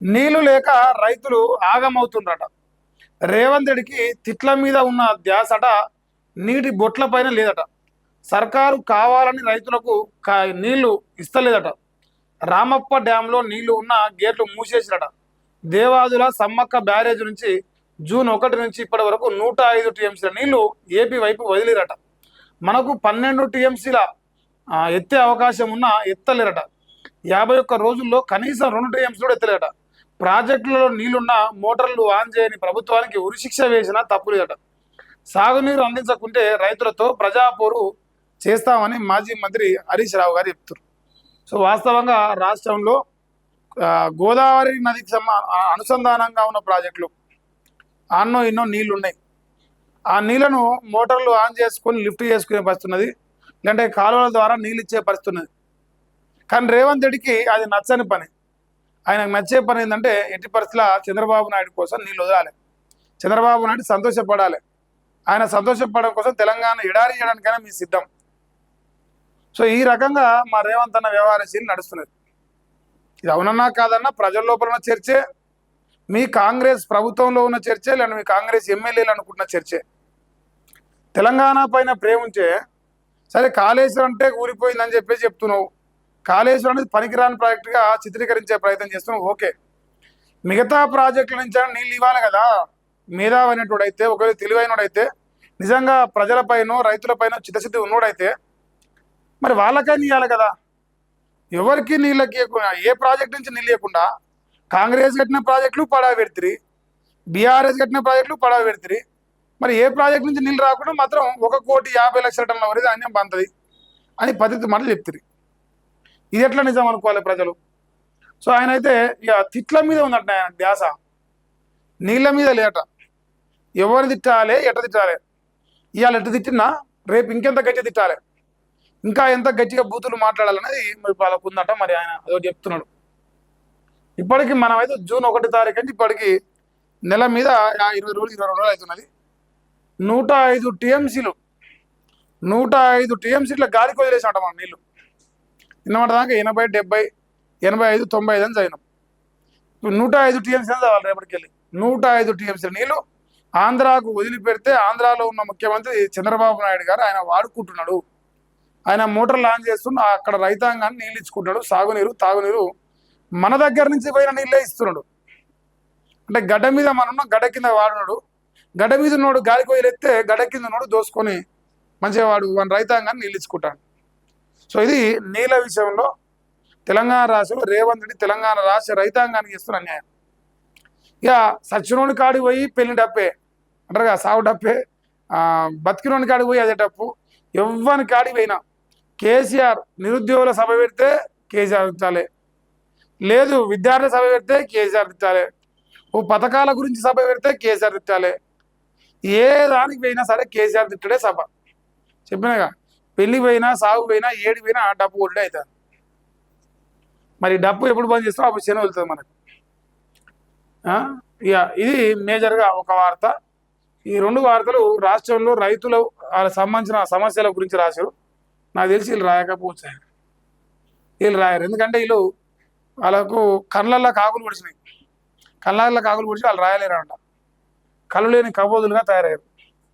నీళ్లు లేక రైతులు ఆగమవుతుండ్రట. రేవంత్ రెడ్డికి తిట్ల మీద ఉన్న ధ్యాసట నీటి బొట్ల పైన లేదట. సర్కారు కావాలని రైతులకు నీళ్లు ఇస్తలేదట. రామప్ప డ్యాంలో నీళ్లు ఉన్న గేట్లు మూసేసిరట. దేవాదుల సమ్మక్క బ్యారేజ్ నుంచి జూన్ 1 నుంచి ఇప్పటి వరకు 105 టీఎంసీల నీళ్లు ఏపీ వైపు వదిలిరట. మనకు 12 టీఎంసీల ఎత్తే అవకాశం ఉన్నా ఎత్తలేరట. 51 రోజుల్లో కనీసం 2 టీఎంసీలు కూడా ఎత్తలేరట. ప్రాజెక్టులలో నీళ్లున్న మోటార్లు ఆన్ చేయని ప్రభుత్వానికి ఉరిశిక్ష వేసినా తప్పులేదట. సాగునీరు అందించకుంటే రైతులతో ప్రజాపోరు చేస్తామని మాజీ మంత్రి హరీష్ రావు గారు చెప్తారు. సో వాస్తవంగా రాష్ట్రంలో గోదావరి నదికి అనుసంధానంగా ఉన్న ప్రాజెక్టులు ఆన్నో ఎన్నో నీళ్లు ఉన్నాయి. ఆ నీళ్లను మోటార్లు ఆన్ చేసుకొని లిఫ్ట్ చేసుకునే పరిస్థితి ఉన్నది, లేదంటే కాలువల ద్వారా నీళ్ళు ఇచ్చే పరిస్థితి ఉన్నది. కానీ రేవంత్ రెడ్డికి అది నచ్చని పని. ఆయనకు నచ్చే పని ఏంటంటే ఎట్టి పరిస్థితుల చంద్రబాబు నాయుడు కోసం నీళ్ళు వదలాలి, చంద్రబాబు నాయుడు సంతోషపడాలి. ఆయన సంతోషపడడం కోసం తెలంగాణ ఎడారి చేయడానికైనా మీ సిద్ధం. సో ఈ రకంగా మా రేవంత్ అన్న వ్యవహారశీలి నడుస్తున్నది. ఇది అవునన్నా కాదన్నా ప్రజల లోపల ఉన్న చర్చే, మీ కాంగ్రెస్ ప్రభుత్వంలో ఉన్న చర్చే, లేదా మీ కాంగ్రెస్ ఎమ్మెల్యేలు అనుకుంటున్న చర్చే. తెలంగాణ పైన ప్రేమ ఉంచే సరే కాళేశ్వరం అంటే ఊరిపోయిందని చెప్పేసి చెప్తున్నావు. కాళేశ్వరం అనేది పనికిరాని ప్రాజెక్టుగా చిత్రీకరించే ప్రయత్నం చేస్తున్నావు. ఓకే, మిగతా ప్రాజెక్టుల నుంచి నీళ్ళు ఇవ్వాలి కదా. మేధావైనటువంటి ఒకవేళ తెలివైనడైతే, నిజంగా ప్రజలపైనో రైతులపైన చిత్తశుద్ధి ఉన్నోడైతే మరి వాళ్ళకైనా ఇవ్వాలి కదా. ఎవరికి నీళ్ళకి ఏ ప్రాజెక్ట్ నుంచి నీళ్ళు ఇవ్వకుండా కాంగ్రెస్ కట్టిన ప్రాజెక్టులు పడవ పెడుతుంది, బీఆర్ఎస్ కట్టిన ప్రాజెక్టులు పడవ పెడుతుంది. మరి ఏ ప్రాజెక్ట్ నుంచి నీళ్ళు రాకుండా మాత్రం 1,50,00,000 టన్నుల వరకు ధాన్యం బంతది అని పద్ధతి మాటలు చెప్తుంది. ఇది ఎట్లా నిజం అనుకోవాలి ప్రజలు? సో ఆయన అయితే ఇక తిట్ల మీద ఉందట ఆయన ధ్యాస, నీళ్ళ మీద లేట. ఎవరిని తిట్టాలి, ఎట్ట తిట్టాలి, ఇవాళ ఎట్ట తిట్టినా రేపు ఇంకెంత గట్టిగా తిట్టాలి, ఇంకా ఎంత గట్టిగా బూతులు మాట్లాడాలనేది మరి వాళ్ళకు ఉందట. మరి ఆయన అదొకటి చెప్తున్నాడు. ఇప్పటికి మనమైతే జూన్ 1 తారీఖు అంటే ఇప్పటికి నెల మీద 20 రోజులు 22 రోజులు అవుతున్నది. 105 టీఎంసీలు 105 టీఎంసీల గాలికి వదిలేసామంట మనం నీళ్ళు. నిన్నమాట దాకా 80, 70, 85, 95 అని చదివినాం. ఇప్పుడు 105 టీఎంసీ అని చదవాలి రేపటికి వెళ్ళి. 105 టీఎంసీల నీళ్ళు ఆంధ్రాకు వదిలిపెడితే ఆంధ్రాలో ఉన్న ముఖ్యమంత్రి చంద్రబాబు నాయుడు గారు ఆయన వాడుకుంటున్నాడు. ఆయన మోటార్లు ఆన్ చేస్తున్న అక్కడ రైతాంగాన్ని నీళ్ళు ఇచ్చుకుంటాడు. సాగునీరు తాగునీరు మన దగ్గర నుంచి పోయిన నీళ్ళే ఇస్తున్నాడు. అంటే గడ్డ మీద మనన్న గడ్డ కింద వాడున్నాడు, గడ్డ మీద ఉన్నోడు గాలికి వదిలేస్తే గడ్డ కింద ఉన్నోడు దోసుకొని మంచిగా వాడు మన రైతాంగాన్ని నీళ్ళు ఇచ్చుకుంటాడు. సో ఇది నీళ్ళ విషయంలో తెలంగాణ రాష్ట్రంలో రేవంత్ రెడ్డి తెలంగాణ రాష్ట్ర రైతాంగానికి ఇస్తున్న అన్యాయం. ఇక సచ్చినోని కాడికి పోయి పెళ్లి డప్పే అంటారు కదా, సాగు డప్పే. బతికినోని కాడికి పోయి అదే డప్పు. ఎవ్వని కాడికి పోయినా కేసీఆర్ నిరుద్యోగుల సభ పెడితే కేసీఆర్ తిట్టాలి, లేదు విద్యార్థుల సభ పెడితే కేసీఆర్ తిట్టాలి, ఓ పథకాల గురించి సభ పెడితే కేసీఆర్ తిట్టాలి. ఏ దానికి పోయినా సరే కేసీఆర్ తిట్టడే సభ. చెప్పినాగా, పెళ్లి పోయినా సాగు పోయినా ఏడి పోయినా డప్పు కొట్టే అవుతుంది. మరి డప్పు ఎప్పుడు బంద్ చేస్తామో అప్పుడు శని వెళ్తుంది మనకు. ఇక ఇది మేజర్గా ఒక వార్త. ఈ 2 వార్తలు రాష్ట్రంలో రైతుల వాళ్ళకి సంబంధించిన సమస్యల గురించి రాశారు. నాకు తెలిసి వీళ్ళు రాయకపోవచ్చు, వీళ్ళు రాయరు. ఎందుకంటే వీళ్ళు వాళ్ళకు కళ్ళల్లో కాకులు పొడిచినాయి, కళ్ళల్లో కాకులు పొడిచి వాళ్ళు రాయలేరంట. కళ్ళు లేని కబోదులుగా తయారయ్యారు.